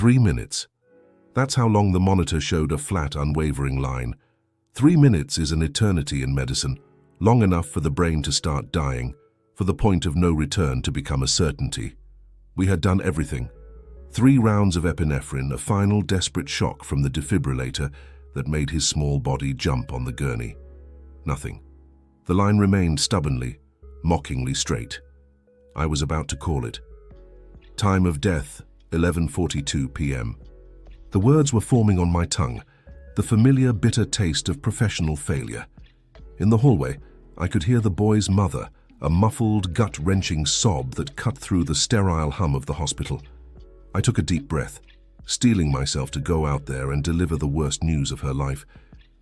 3 minutes. That's how long the monitor showed a flat, unwavering line. 3 minutes is an eternity in medicine, long enough for the brain to start dying, for the point of no return to become a certainty. We had done everything. 3 rounds of epinephrine, a final desperate shock from the defibrillator that made his small body jump on the gurney. Nothing. The line remained stubbornly, mockingly straight. I was about to call it. Time of death, 11:42 p.m. The words were forming on my tongue, the familiar bitter taste of professional failure. In the hallway, I could hear the boy's mother, a muffled, gut-wrenching sob that cut through the sterile hum of the hospital. I took a deep breath, steeling myself to go out there and deliver the worst news of her life.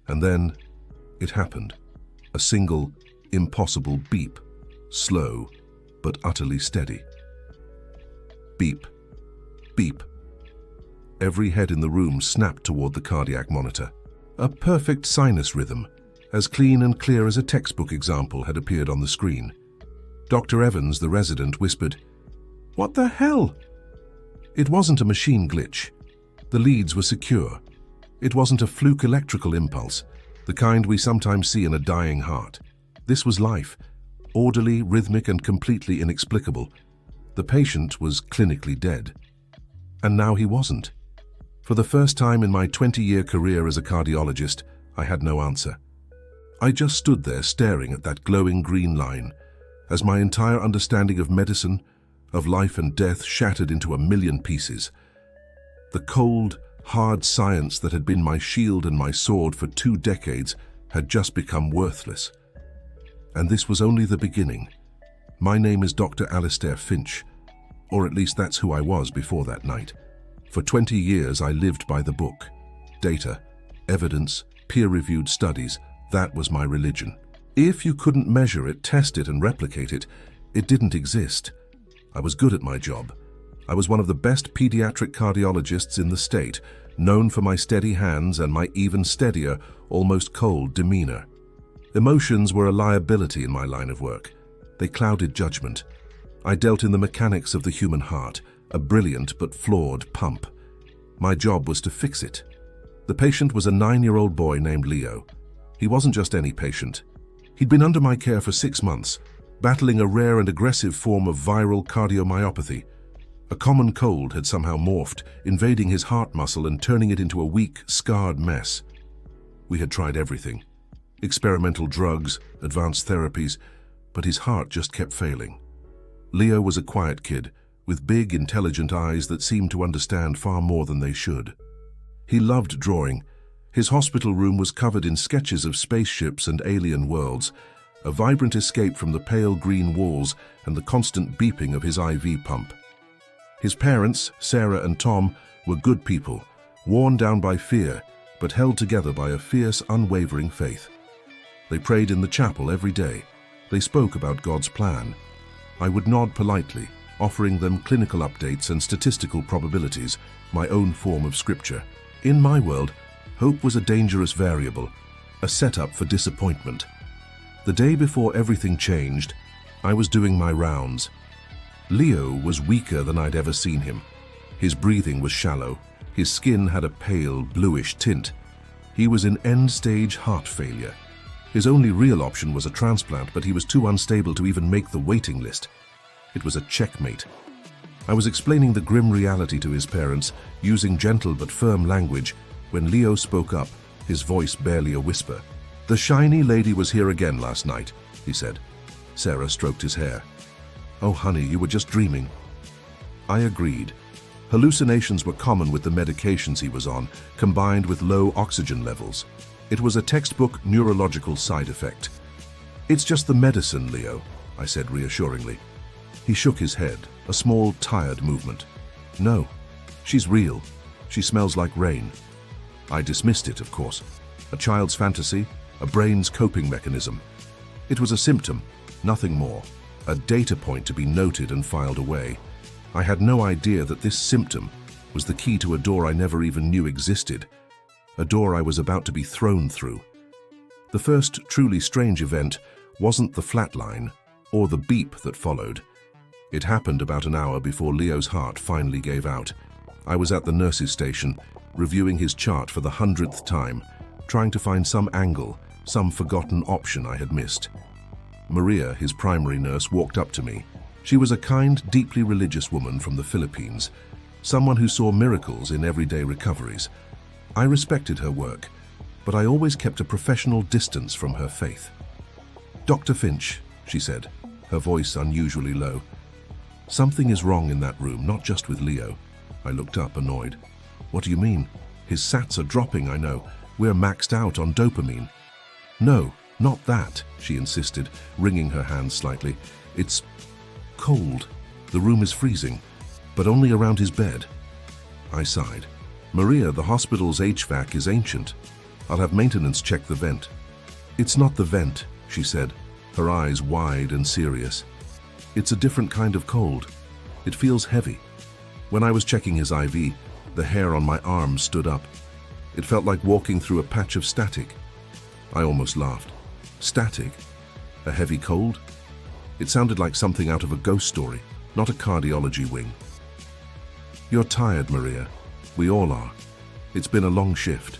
And then, it happened. A single, impossible beep, slow, but utterly steady. Beep, beep. Every head in the room snapped toward the cardiac monitor. A perfect sinus rhythm, as clean and clear as a textbook example, had appeared on the screen. Dr. Evans, the resident, whispered, "What the hell?" It wasn't a machine glitch. The leads were secure. It wasn't a fluke electrical impulse, the kind we sometimes see in a dying heart. This was life, orderly, rhythmic, and completely inexplicable. The patient was clinically dead. And now he wasn't. For the first time in my 20-year career as a cardiologist, I had no answer. I just stood there staring at that glowing green line, as my entire understanding of medicine, of life and death, shattered into a million pieces. The cold, hard science that had been my shield and my sword for 2 decades had just become worthless. And this was only the beginning. My name is Dr. Alistair Finch, or at least that's who I was before that night. For 20 years I lived by the book. Data, evidence, peer-reviewed studies, that was my religion. If you couldn't measure it, test it, and replicate it, it didn't exist. I was good at my job. I was one of the best pediatric cardiologists in the state, known for my steady hands and my even steadier, almost cold demeanor. Emotions were a liability in my line of work. They clouded judgment. I dealt in the mechanics of the human heart, a brilliant but flawed pump. My job was to fix it. The patient was a 9-year-old boy named Leo. He wasn't just any patient. He'd been under my care for 6 months, battling a rare and aggressive form of viral cardiomyopathy. A common cold had somehow morphed, invading his heart muscle and turning it into a weak, scarred mess. We had tried everything. Experimental drugs, advanced therapies, but his heart just kept failing. Leo was a quiet kid, with big, intelligent eyes that seemed to understand far more than they should. He loved drawing. His hospital room was covered in sketches of spaceships and alien worlds, a vibrant escape from the pale green walls and the constant beeping of his IV pump. His parents, Sarah and Tom, were good people, worn down by fear, but held together by a fierce, unwavering faith. They prayed in the chapel every day. They spoke about God's plan. I would nod politely, offering them clinical updates and statistical probabilities, my own form of scripture. In my world, hope was a dangerous variable, a setup for disappointment. The day before everything changed, I was doing my rounds. Leo was weaker than I'd ever seen him. His breathing was shallow. His skin had a pale, bluish tint. He was in end-stage heart failure. His only real option was a transplant, but he was too unstable to even make the waiting list. It was a checkmate. I was explaining the grim reality to his parents, using gentle but firm language, when Leo spoke up, his voice barely a whisper. "The shiny lady was here again last night," he said. Sarah stroked his hair. "Oh, honey, you were just dreaming." I agreed. Hallucinations were common with the medications he was on, combined with low oxygen levels. It was a textbook neurological side effect. "It's just the medicine, Leo," I said reassuringly. He shook his head, a small, tired movement. "No, she's real. She smells like rain." I dismissed it, of course. A child's fantasy, a brain's coping mechanism. It was a symptom, nothing more. A data point to be noted and filed away. I had no idea that this symptom was the key to a door I never even knew existed. A door I was about to be thrown through. The first truly strange event wasn't the flatline or the beep that followed. It happened about an hour before Leo's heart finally gave out. I was at the nurse's station, reviewing his chart for the 100th time, trying to find some angle, some forgotten option I had missed. Maria, his primary nurse, walked up to me. She was a kind, deeply religious woman from the Philippines, someone who saw miracles in everyday recoveries. I respected her work, but I always kept a professional distance from her faith. "Dr. Finch," she said, her voice unusually low. "Something is wrong in that room, not just with Leo." I looked up, annoyed. "What do you mean? His SATs are dropping, I know. We're maxed out on dopamine." "No, not that," she insisted, wringing her hands slightly. "It's cold. The room is freezing, but only around his bed." I sighed. "Maria, the hospital's HVAC is ancient. I'll have maintenance check the vent." "It's not the vent," she said, her eyes wide and serious. "It's a different kind of cold. It feels heavy. When I was checking his IV, the hair on my arm stood up. It felt like walking through a patch of static." I almost laughed. Static? A heavy cold? It sounded like something out of a ghost story, not a cardiology wing. "You're tired, Maria. We all are. It's been a long shift."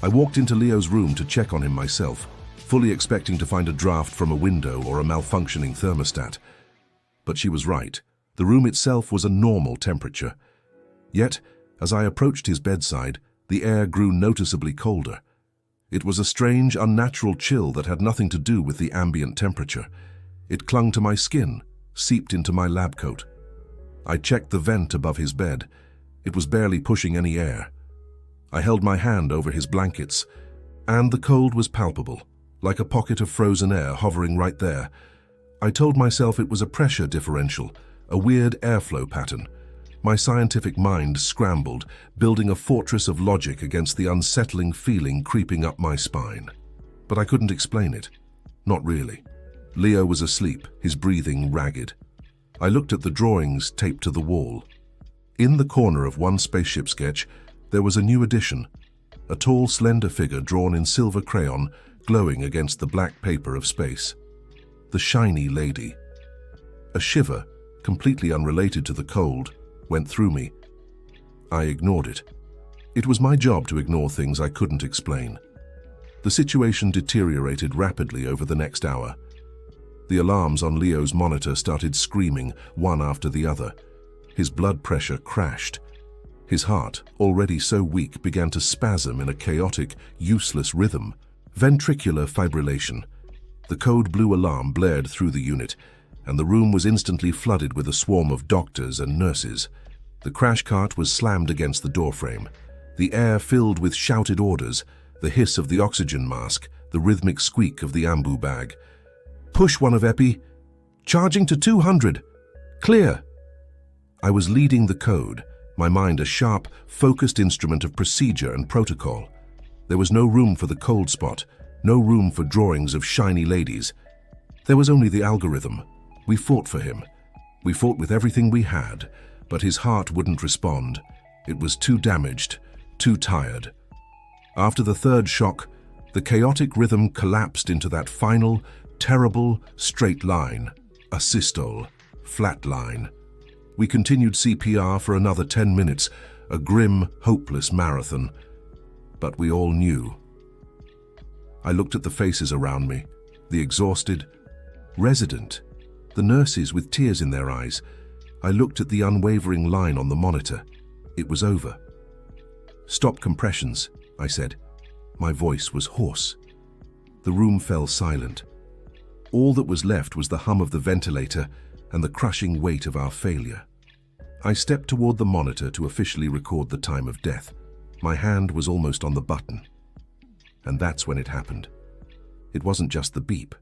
I walked into Leo's room to check on him myself, fully expecting to find a draft from a window or a malfunctioning thermostat. But she was right. The room itself was a normal temperature. Yet, as I approached his bedside, the air grew noticeably colder. It was a strange, unnatural chill that had nothing to do with the ambient temperature. It clung to my skin, seeped into my lab coat. I checked the vent above his bed. It was barely pushing any air. I held my hand over his blankets, and the cold was palpable, like a pocket of frozen air hovering right there. I told myself it was a pressure differential, a weird airflow pattern. My scientific mind scrambled, building a fortress of logic against the unsettling feeling creeping up my spine. But I couldn't explain it. Not really. Leo was asleep, his breathing ragged. I looked at the drawings taped to the wall. In the corner of one spaceship sketch, there was a new addition, a tall, slender figure drawn in silver crayon, glowing against the black paper of space. The shiny lady. A shiver, completely unrelated to the cold, went through me. I ignored it. It was my job to ignore things I couldn't explain. The situation deteriorated rapidly over the next hour. The alarms on Leo's monitor started screaming, one after the other. His blood pressure crashed. His heart, already so weak, began to spasm in a chaotic, useless rhythm. Ventricular fibrillation. The code blue alarm blared through the unit, and the room was instantly flooded with a swarm of doctors and nurses. The crash cart was slammed against the doorframe. The air filled with shouted orders, the hiss of the oxygen mask, the rhythmic squeak of the ambu bag. "Push one of Epi. Charging to 200. Clear." I was leading the code, my mind a sharp, focused instrument of procedure and protocol. There was no room for the cold spot, no room for drawings of shiny ladies. There was only the algorithm. We fought for him. We fought with everything we had, but his heart wouldn't respond. It was too damaged, too tired. After the third shock, the chaotic rhythm collapsed into that final, terrible, straight line, a systole, flat line. We continued CPR for another 10 minutes, a grim, hopeless marathon. But we all knew. I looked at the faces around me, the exhausted, resident, the nurses with tears in their eyes. I looked at the unwavering line on the monitor. It was over. "Stop compressions," I said. My voice was hoarse. The room fell silent. All that was left was the hum of the ventilator and the crushing weight of our failure. I stepped toward the monitor to officially record the time of death. My hand was almost on the button. And that's when it happened. It wasn't just the beep.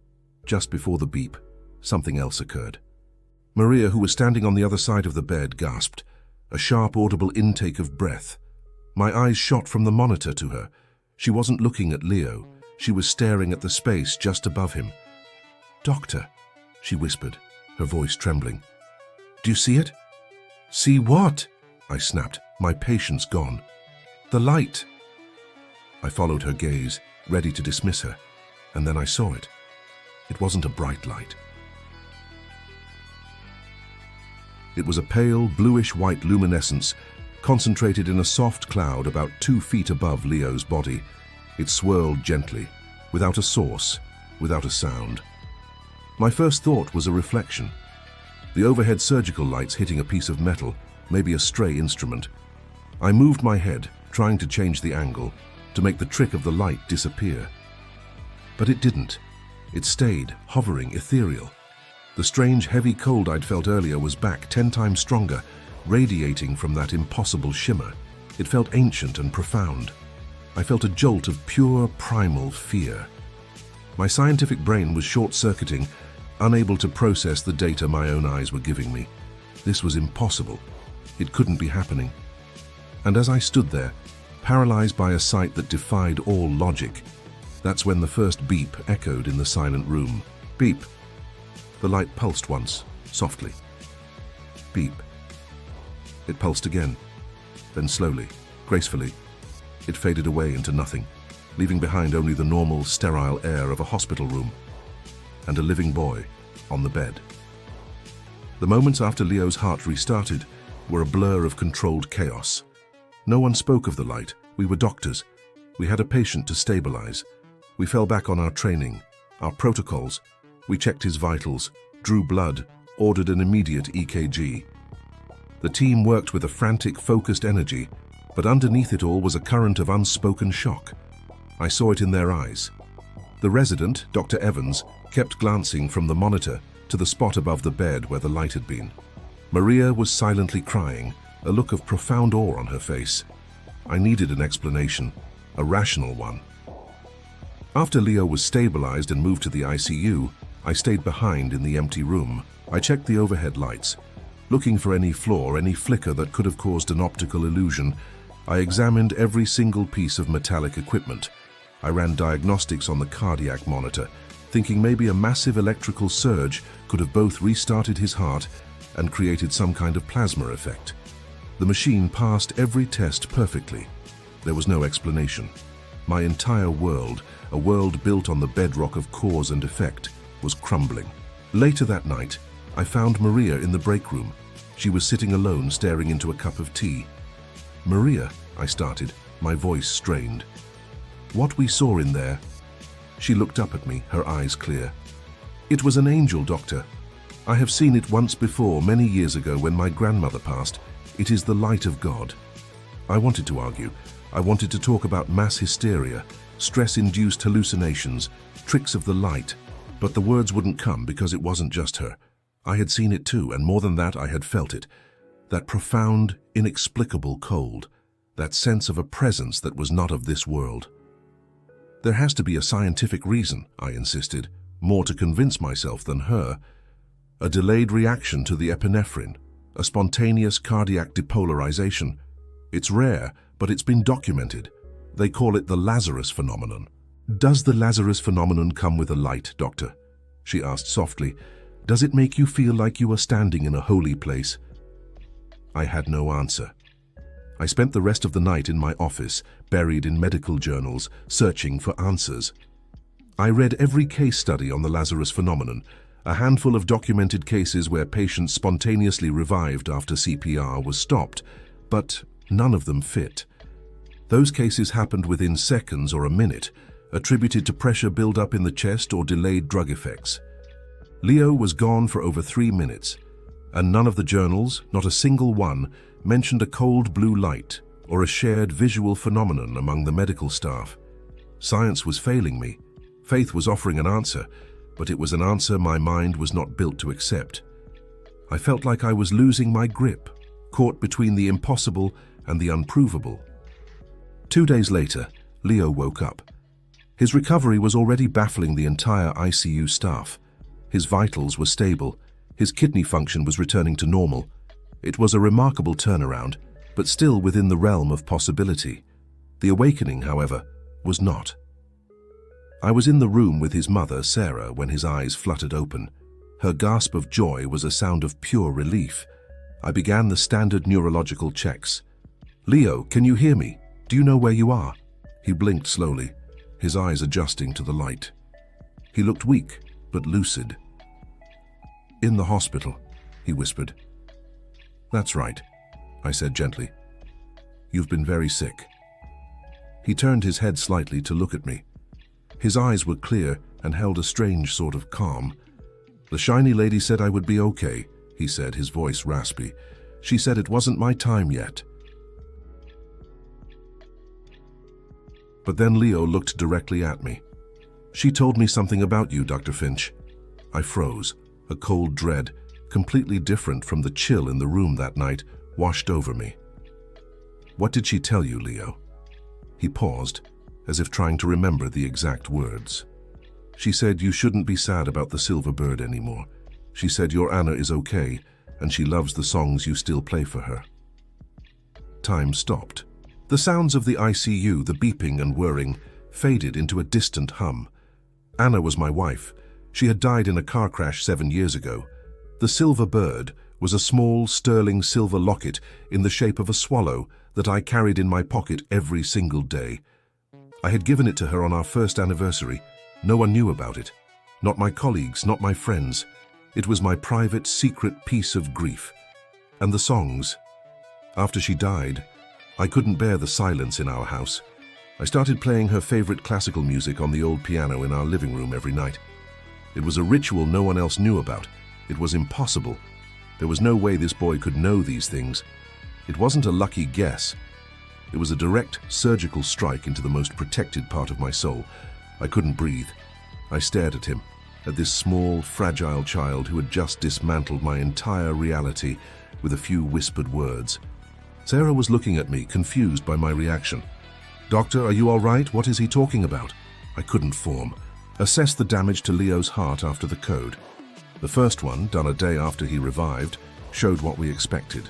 Just before the beep, something else occurred. Maria, who was standing on the other side of the bed, gasped, a sharp, audible intake of breath. My eyes shot from the monitor to her. She wasn't looking at Leo. She was staring at the space just above him. "Doctor," she whispered, her voice trembling. "Do you see it?" "See what?" I snapped, my patience gone. "The light." I followed her gaze, ready to dismiss her, and then I saw it. It wasn't a bright light. It was a pale, bluish-white luminescence concentrated in a soft cloud about 2 feet above Leo's body. It swirled gently, without a source, without a sound. My first thought was a reflection. The overhead surgical lights hitting a piece of metal, maybe a stray instrument. I moved my head, trying to change the angle, to make the trick of the light disappear. But it didn't. It stayed, hovering, ethereal. The strange, heavy cold I'd felt earlier was back 10 times stronger, radiating from that impossible shimmer. It felt ancient and profound. I felt a jolt of pure, primal fear. My scientific brain was short-circuiting, unable to process the data my own eyes were giving me. This was impossible. It couldn't be happening. And as I stood there, paralyzed by a sight that defied all logic, that's when the first beep echoed in the silent room. Beep. The light pulsed once, softly. Beep. It pulsed again. Then slowly, gracefully, it faded away into nothing, leaving behind only the normal, sterile air of a hospital room and a living boy on the bed. The moments after Leo's heart restarted were a blur of controlled chaos. No one spoke of the light. We were doctors. We had a patient to stabilize. We fell back on our training, our protocols. We checked his vitals, drew blood, ordered an immediate EKG. The team worked with a frantic, focused energy, but underneath it all was a current of unspoken shock. I saw it in their eyes. The resident, Dr. Evans, kept glancing from the monitor to the spot above the bed where the light had been. Maria was silently crying, a look of profound awe on her face. I needed an explanation, a rational one. After Leo was stabilized and moved to the ICU, I stayed behind in the empty room. I checked the overhead lights, looking for any flaw, any flicker that could have caused an optical illusion. I examined every single piece of metallic equipment. I ran diagnostics on the cardiac monitor, thinking maybe a massive electrical surge could have both restarted his heart and created some kind of plasma effect. The machine passed every test perfectly. There was no explanation. My entire world, a world built on the bedrock of cause and effect, was crumbling. Later that night, I found Maria in the break room. She was sitting alone, staring into a cup of tea. "Maria," I started, my voice strained. "What we saw in there..." She looked up at me, her eyes clear. "It was an angel, doctor. I have seen it once before, many years ago when my grandmother passed. It is the light of God." I wanted to argue. I wanted to talk about mass hysteria, stress-induced hallucinations, tricks of the light. But the words wouldn't come because it wasn't just her. I had seen it too, and more than that, I had felt it. That profound, inexplicable cold. That sense of a presence that was not of this world. "There has to be a scientific reason," I insisted, more to convince myself than her. "A delayed reaction to the epinephrine, a spontaneous cardiac depolarization. It's rare, but it's been documented. They call it the Lazarus phenomenon." "Does the Lazarus phenomenon come with a light, doctor?" she asked softly. "Does it make you feel like you are standing in a holy place?" I had no answer. I spent the rest of the night in my office, buried in medical journals, searching for answers. I read every case study on the Lazarus phenomenon, a handful of documented cases where patients spontaneously revived after CPR was stopped, but none of them fit. Those cases happened within seconds or a minute, attributed to pressure buildup in the chest or delayed drug effects. Leo was gone for over 3 minutes, and none of the journals, not a single one, mentioned a cold blue light or a shared visual phenomenon among the medical staff. Science was failing me. Faith was offering an answer, but it was an answer my mind was not built to accept. I felt like I was losing my grip, caught between the impossible and the unprovable. 2 days later, Leo woke up. His recovery was already baffling the entire ICU staff. His vitals were stable. His kidney function was returning to normal. It was a remarkable turnaround, but still within the realm of possibility. The awakening, however, was not. I was in the room with his mother, Sarah, when his eyes fluttered open. Her gasp of joy was a sound of pure relief. I began the standard neurological checks. "Leo, can you hear me? Do you know where you are?" He blinked slowly, his eyes adjusting to the light. He looked weak, but lucid. "In the hospital," he whispered. "That's right," I said gently. You've been very sick." He turned his head slightly to look at me. His eyes were clear and held a strange sort of calm. "The shiny lady said I would be okay," he said, his voice raspy. "She said it wasn't my time yet." But then Leo looked directly at me. "She told me something about you, Dr. Finch." I froze. A cold dread, completely different from the chill in the room that night, washed over me. "What did she tell you, Leo?" He paused, as if trying to remember the exact words. "She said you shouldn't be sad about the silver bird anymore. She said your Anna is okay, and she loves the songs you still play for her." Time stopped. The sounds of the ICU, the beeping and whirring, faded into a distant hum. Anna was my wife. She had died in a car crash 7 years ago. The silver bird was a small, sterling silver locket in the shape of a swallow that I carried in my pocket every single day. I had given it to her on our first anniversary. No one knew about it. Not my colleagues, not my friends. It was my private, secret piece of grief. And the songs. After she died, I couldn't bear the silence in our house. I started playing her favorite classical music on the old piano in our living room every night. It was a ritual no one else knew about. It was impossible. There was no way this boy could know these things. It wasn't a lucky guess. It was a direct, surgical strike into the most protected part of my soul. I couldn't breathe. I stared at him, at this small, fragile child who had just dismantled my entire reality with a few whispered words. Sarah was looking at me, confused by my reaction. "Doctor, are you all right? What is he talking about?" I couldn't form. Assess the damage to Leo's heart after the code. The first one, done a day after he revived, showed what we expected.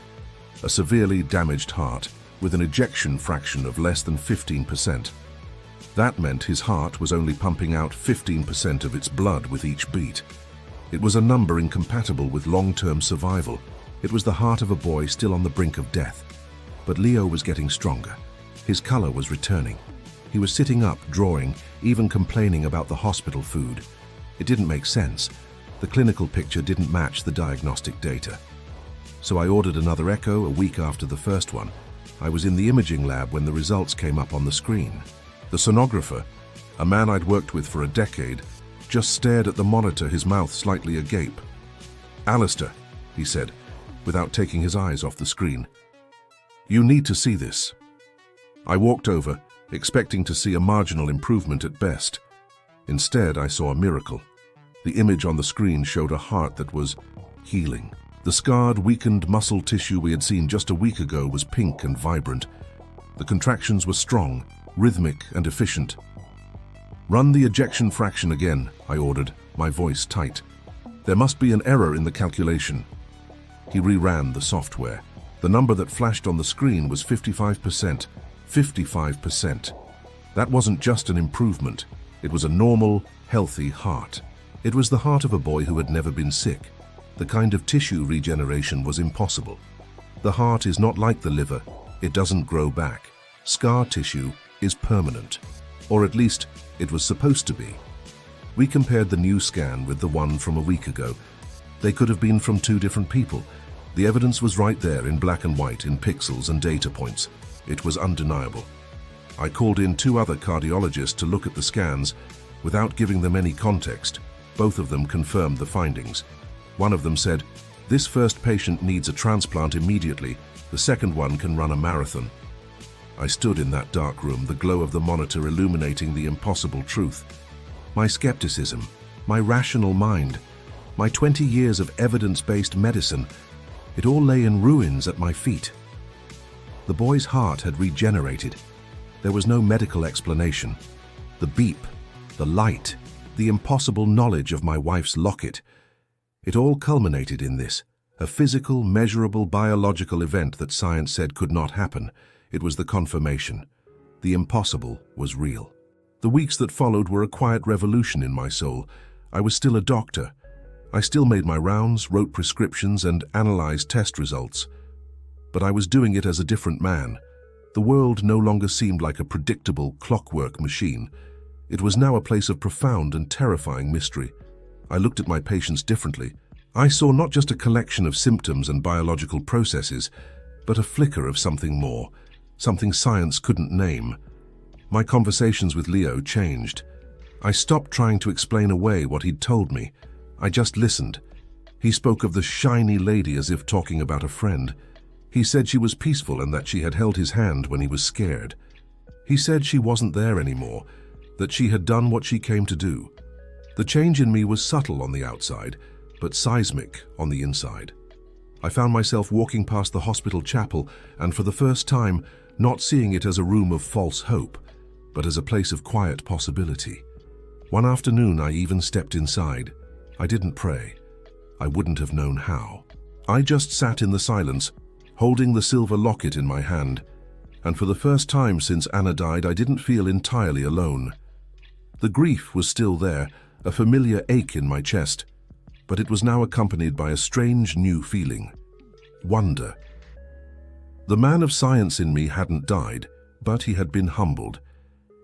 A severely damaged heart with an ejection fraction of less than 15%. That meant his heart was only pumping out 15% of its blood with each beat. It was a number incompatible with long-term survival. It was the heart of a boy still on the brink of death. But Leo was getting stronger. His color was returning. He was sitting up, drawing, even complaining about the hospital food. It didn't make sense. The clinical picture didn't match the diagnostic data. So I ordered another echo a week after the first one. I was in the imaging lab when the results came up on the screen. The sonographer, a man I'd worked with for a decade, just stared at the monitor, his mouth slightly agape. "Alistair," he said, without taking his eyes off the screen. "You need to see this." I walked over, expecting to see a marginal improvement at best. Instead, I saw a miracle. The image on the screen showed a heart that was healing. The scarred, weakened muscle tissue we had seen just a week ago was pink and vibrant. The contractions were strong, rhythmic and efficient. "Run the ejection fraction again," I ordered, my voice tight. "There must be an error in the calculation." He reran the software. The number that flashed on the screen was 55%. 55%. That wasn't just an improvement. It was a normal, healthy heart. It was the heart of a boy who had never been sick. The kind of tissue regeneration was impossible. The heart is not like the liver. It doesn't grow back. Scar tissue is permanent. Or at least, it was supposed to be. We compared the new scan with the one from a week ago. They could have been from two different people. The evidence was right there in black and white, in pixels and data points. It was undeniable. I called in 2 other cardiologists to look at the scans. Without giving them any context, both of them confirmed the findings. One of them said, "This first patient needs a transplant immediately. The second one can run a marathon." I stood in that dark room, the glow of the monitor illuminating the impossible truth. My skepticism, my rational mind, my 20 years of evidence-based medicine, it all lay in ruins at my feet. The boy's heart had regenerated. There was no medical explanation. The beep, the light, the impossible knowledge of my wife's locket. It all culminated in this, a physical, measurable, biological event that science said could not happen. It was the confirmation. The impossible was real. The weeks that followed were a quiet revolution in my soul. I was still a doctor. I still made my rounds, wrote prescriptions, and analyzed test results. But I was doing it as a different man. The world no longer seemed like a predictable clockwork machine. It was now a place of profound and terrifying mystery. I looked at my patients differently. I saw not just a collection of symptoms and biological processes, but a flicker of something more. something science couldn't name. My conversations with Leo changed. I stopped trying to explain away what he'd told me. I just listened. He spoke of the shiny lady as if talking about a friend. He said she was peaceful and that she had held his hand when he was scared. He said she wasn't there anymore, that she had done what she came to do. The change in me was subtle on the outside, but seismic on the inside. I found myself walking past the hospital chapel and for the first time not seeing it as a room of false hope, but as a place of quiet possibility. One afternoon I even stepped inside. I didn't pray. I wouldn't have known how. I just sat in the silence, holding the silver locket in my hand, and for the first time since Anna died I didn't feel entirely alone. The grief was still there, a familiar ache in my chest, but it was now accompanied by a strange new feeling. Wonder. The man of science in me hadn't died, but he had been humbled.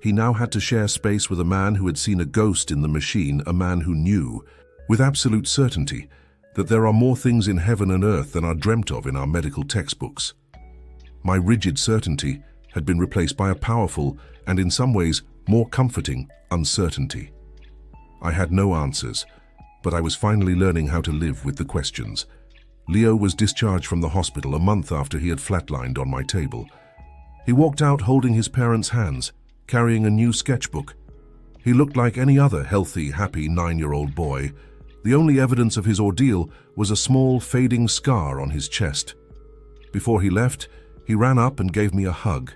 He now had to share space with a man who had seen a ghost in the machine, a man who knew, with absolute certainty, that there are more things in heaven and earth than are dreamt of in our medical textbooks. My rigid certainty had been replaced by a powerful and in some ways more comforting uncertainty. I had no answers, but I was finally learning how to live with the questions. Leo was discharged from the hospital a month after he had flatlined on my table. He walked out holding his parents' hands, carrying a new sketchbook. He looked like any other healthy, happy 9-year-old boy. The only evidence of his ordeal was a small, fading scar on his chest. Before he left, he ran up and gave me a hug.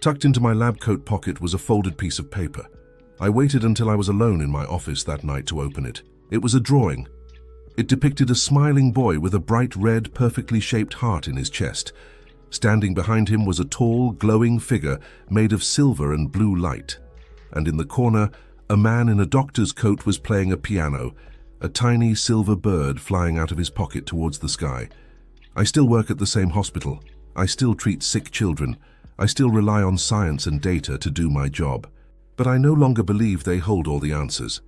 Tucked into my lab coat pocket was a folded piece of paper. I waited until I was alone in my office that night to open it. It was a drawing. It depicted a smiling boy with a bright red, perfectly shaped heart in his chest. Standing behind him was a tall, glowing figure made of silver and blue light. And in the corner, a man in a doctor's coat was playing a piano, a tiny silver bird flying out of his pocket towards the sky. I still work at the same hospital. I still treat sick children. I still rely on science and data to do my job. But I no longer believe they hold all the answers.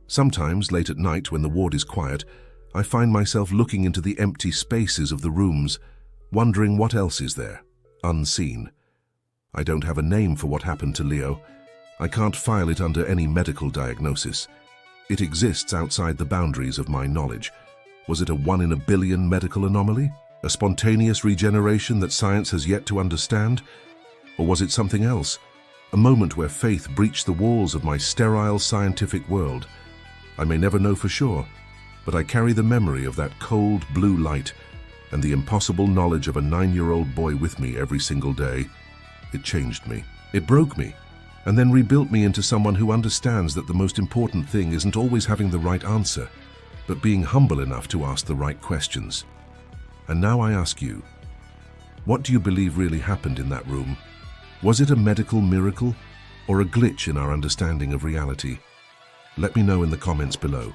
Sometimes, late at night when the ward is quiet, I find myself looking into the empty spaces of the rooms, wondering what else is there, unseen. I don't have a name for what happened to Leo. I can't file it under any medical diagnosis. It exists outside the boundaries of my knowledge. Was it a 1 in a billion medical anomaly? A spontaneous regeneration that science has yet to understand? Or was it something else? A moment where faith breached the walls of my sterile scientific world. I may never know for sure, but I carry the memory of that cold blue light and the impossible knowledge of a 9-year-old boy with me every single day. It changed me. It broke me, and then rebuilt me into someone who understands that the most important thing isn't always having the right answer, but being humble enough to ask the right questions. And now I ask you, what do you believe really happened in that room? Was it a medical miracle or a glitch in our understanding of reality? Let me know in the comments below.